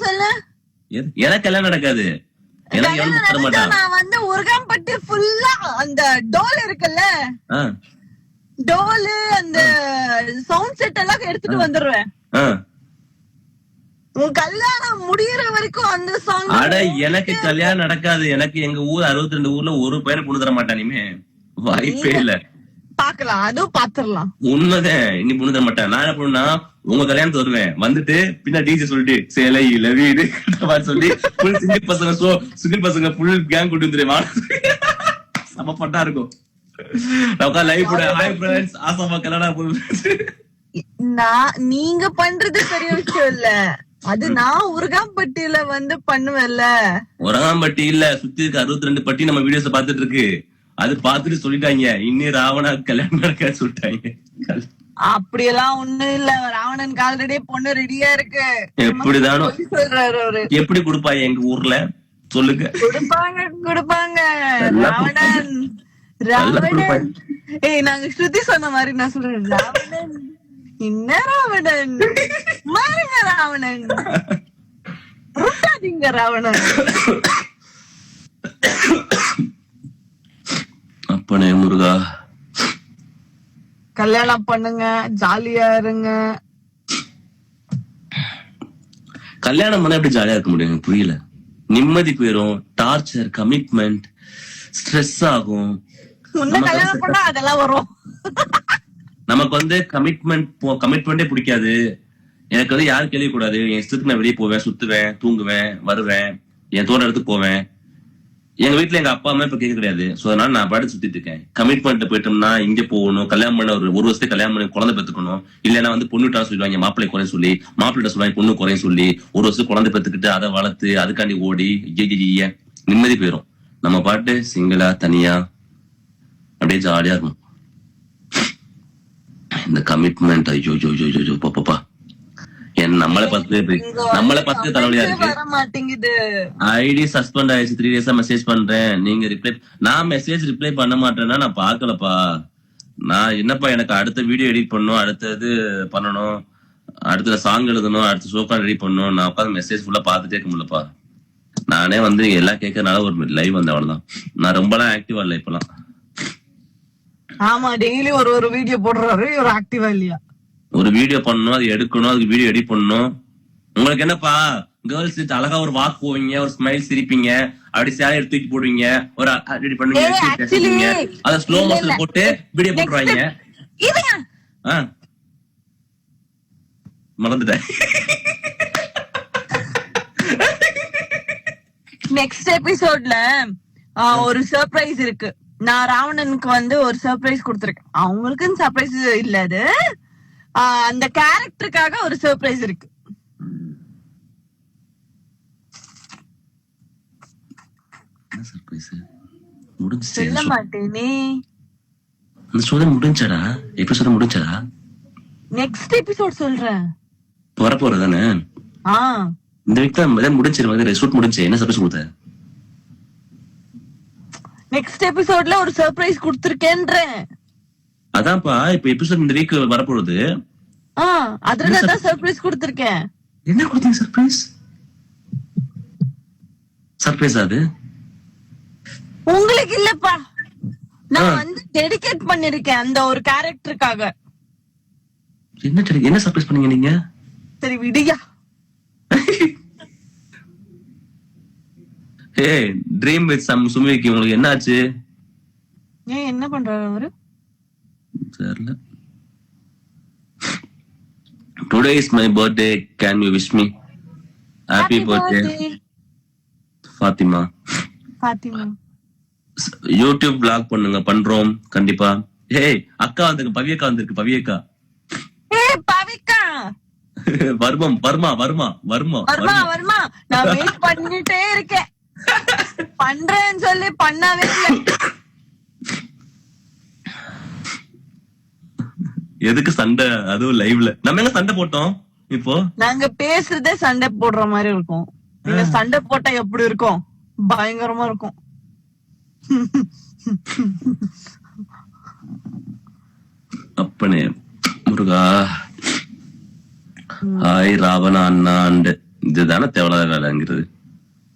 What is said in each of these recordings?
சொல்லு. எனக்கு எல்லாம் நடக்காது. நான் வந்து உருகாம்பட்டி ஃபுல்லா அந்த டோல் இருக்குல்ல, டோலு அந்த சவுண்ட் செட் எல்லாம் எடுத்துட்டு வந்துடுவேன். உன் கல்யாணம் முடியற வரைக்கும் அந்த சாங். அட எனக்கு கல்யாணம் நடக்காது. எனக்கு எங்க ஊர் 62 ஊர்ல ஒரு பையனை பொண்ணு தர மாட்டான். இனிமே வாய்ப்பே இல்ல. பாக்கலாம், அதுவும் பாத்துரலாம். உண்மைதான், இனி பொண்ணு தர மாட்டேன். நான் என்ன பண்ணுனா உங்க கல்யாணத்து வருவேன், வந்துட்டு பின்ன டிஜே சொல்லிட்டு சேலையில வீடு சொல்லி ஃபுல் சிங்கிள் பசங்க சிங்கிள் பசங்க ஃபுல் கேங் கூட்டி வந்துருமா. செம பட்டா இருக்கும். லைவ் கூட ஹாய் ஃப்ரெண்ட்ஸ் ஆசமா கல்யாணம். நீங்க பண்றது பெரிய விஷயம் இல்ல, அது நான் உருகாம்பட்டியில வந்து பண்ணுவேன்ல. உரகாம்பட்டி இல்ல, சுத்தி இருக்க 62 பட்டி நம்ம வீடியோஸ் பாத்துட்டு இருக்கு. அது பாத்துட்டு சொல்லிட்டாங்க இன்னும் ராவணா கல்யாணம் நடக்க சொல்லிட்டாங்க. அப்படியெல்லாம் ஒண்ணும் இல்ல, ராவணனுக்கு ஆல்ரெடி பொண்ணு ரெடியா இருக்கு. எப்படிதானோ சொல்றாரு அவரு. எப்படி கொடுப்பாங்க எங்க ஊர்ல சொல்லுங்க. கொடுப்பாங்க ராவணன் ராவணன். நாங்க ஸ்ருதி சொன்ன மாதிரி நான் சொல்றேன், ராவணன் என்ன ராவணன் மாறுங்க ராவணன் விட்டாதீங்க ராவணன். அப்பனே முருகா, கல்யாணம் பண்ணுங்க, ஜாலியா இருங்க. கல்யாணம் பண்ண எப்படி ஜாலியா இருக்க முடியும்? புரியல. நிம்மதி போயிரும், டார்ச்சர், கமிட்மெண்ட், ஸ்ட்ரெஸ் ஆகும். கல்யாணம் பண்ணா அதெல்லாம் வரும். நமக்கு வந்து கமிட்மெண்டே பிடிக்காது. எனக்கு வந்து யாரும் கேள்வி கூடாது. என் இஷ்டத்துக்கு நான் வெளியே போவேன், சுத்துவேன், தூங்குவேன், வருவேன், என் தோற இடத்துக்கு போவேன். எங்க வீட்டுல எங்க அப்பா அம்மா இப்ப கேட்க கிடையாது. சோ அதனால நான் பாட்டு சுத்திட்டு இருக்கேன். கமிட்மெண்ட் போயிட்டோம்னா இங்க போகணும், கல்யாணம் பண்ண ஒரு வருஷத்துக்கு கல்யாணம் பண்ணி குழந்தை பெத்துக்கணும். இல்லன்னா வந்து பொண்ணுட்டா சொல்லுவாங்க மாப்பிள்ளை குறைய சொல்லி, மாப்பிள்ளை சொல்லுவாங்க பொண்ணு குறைய சொல்லி, ஒரு வருஷம் குழந்தை பெத்துக்கிட்டு அதை வளர்த்து அதுக்காண்டி ஓடி நிம்மதி போயிரும். நம்ம பாட்டு சிங்கிளா தனியா அப்படியே ஜாலியா இருக்கும். இந்த கமிட்மெண்ட் ஐயோ பாப்பா நம்மளை பார்த்து தலைவலியா இருக்கு. ஐடி சஸ்பெண்ட் ஆயிடுச்சு, 3 days மெசேஜ் பண்றேன், நீங்க நான் மெசேஜ் ரிப்ளை பண்ண மாட்டேன்னா நான் பாக்கலப்பா. நான் என்னப்பா எனக்கு அடுத்த வீடியோ எடிட் பண்ணணும், அடுத்தது பண்ணணும், அடுத்த சாங் எழுதணும், அடுத்த ஷோக்கா ரெடி பண்ணணும். நான் உட்காந்து மெசேஜ் ஃபுல்லா பாத்துட்டே இருக்க முடியலப்பா. நானே வந்து எல்லாம் கேட்கறதுனால ஒரு லைவ் வந்த அவ்வளவுதான். நான் ரொம்பலாம் ஆக்டிவா இல்ல இப்பெல்லாம். ஆமா, டெய்லி ஒரு வீடியோ போடுறாரு, ஒரு ஆக்டிவா இல்லையா? ஒரு வீடியோ பண்ணணும், அது எடுக்கணும், அதுக்கு வீடியோ எடிட் பண்ணணும். உங்களுக்கு என்னப்பா கேர்ள்ஸ் அழகா ஒரு வாக் போவீங்க, ஒரு ஸ்மைல் சிரிப்பீங்க, அப்படி சேலை எடுத்து தூக்கி போடுவீங்க, ஒரு ரெடி பண்ணுவீங்க, அத ஸ்லோ மோஷன்ல போட்டு வீடியோ போடுறாங்க. மறந்துட்டேன். நெக்ஸ்ட் எபிசோட்ல ஒரு சர்ப்ரைஸ் இருக்கு. நான் ராவணனுக்கு வந்து ஒரு சர்ப்ரைஸ் கொடுத்திருக்கேன். அவங்களுக்குன்னு சர்ப்ரைஸ் இல்ல, அது அந்த கேரக்டருக்காக ஒரு சர்ப்ரைஸ் இருக்கு. சொல்ல மாட்டேனே. முடிஞ்சடா எபிசோட் முடிஞ்சடா. நெக்ஸ்ட் எபிசோட் சொல்றேன், வரப்போறதானே. இந்த வீக் தான் முடிஞ்சிருவாங்க. ஷூட் முடிஞ்சு என்ன சர்ப்ரைஸ் கொடுத்த? நெக்ஸ்ட் எபிசோட்ல ஒரு சர்ப்ரைஸ் கொடுத்திருக்கேன்றேன். அதான்ப்பா இப்ப எபிசோட் இந்த வீக் வரப்போகுது. அதுலதான் சர்ப்ரைஸ் கொடுத்திருக்கேன். என்ன கொடுத்தீங்க சர்ப்ரைஸ்? சர்ப்ரைஸ் அது உங்களுக்கு இல்லப்பா, நான் வந்து டெடிகேட் பண்ணிருக்கேன் அந்த ஒரு கேரக்டருக்காக. என்ன சர்ப்ரைஸ் பண்ணீங்க நீங்க? சரி விடியா. ஏய் ட்ரீம் வித் சுமிக்கு உங்களுக்கு என்ன ஆச்சு? ஏன் என்ன பண்றாரு அவரு? தெரியல. Today is my birthday. Can you wish me? Happy birthday. Fatima. YouTube vlog பண்ணுங்க, பண்றோம் கண்டிப்பா. ஏய் அக்கா வந்திருக்கு, பவியக்கா வந்திருக்கு. பவியக்கா வருமா நான் வெயிட் பண்ணிட்டே இருக்கேன். பண்றேன்னு சொல்லி பண்ணவே இல்லை. எதுக்கு சண்டை? அதுவும் லைவ்ல நம்ம எங்க சண்டை போட்டோம்? இப்போ நாங்க பேசுறதே சண்டை போடுற மாதிரி இருக்கும். நீங்க சண்டை போட்டா எப்படி இருக்கும்? பயங்கரமா இருக்கும். அப்பனே முருகா, ஹாய் ராவணா அண்ணா அண்டு இதுதானே தேவையில்லாத வேலைங்கிறது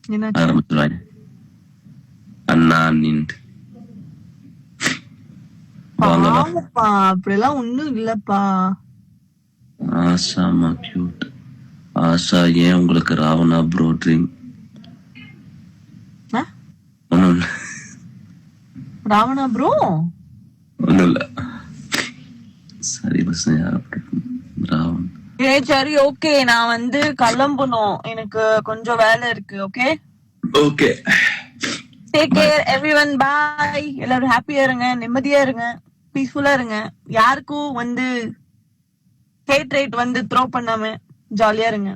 என்ன ஆரம்பிச்சுருவாங்க. அண்ணா நின்று வாங்கப்பா. பாவப்பா, அப்படிலாம் ஒண்ணும் இல்லப்பா. ஆஷாமா கியூட். ஆஷா ஏன் உங்களுக்கு ராவணா ப்ரோ ட்ரீம்? ஆ? ஒண்ணும் இல்ல ராவணா ப்ரோ ஒண்ணும் இல்ல. சரி பஸ் ராவன். சரி ஓகே, நான் வந்து கிளம்பணும், எனக்கு கொஞ்சம் வேலை இருக்கு. Okay okay take care everyone, bye. எல்லாரும் ஹாப்பியா இருங்க, நிம்மதியா இருங்க, பீஸ்ஃபுல்லா இருங்க. யாருக்கும் வந்து ஹேட் ரேட் வந்து த்ரோ பண்ணாம ஜாலியா இருங்க.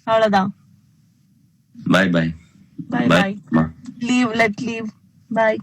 அவ்வளவுதான். Bye bye bye bye. Leave, let leave. By.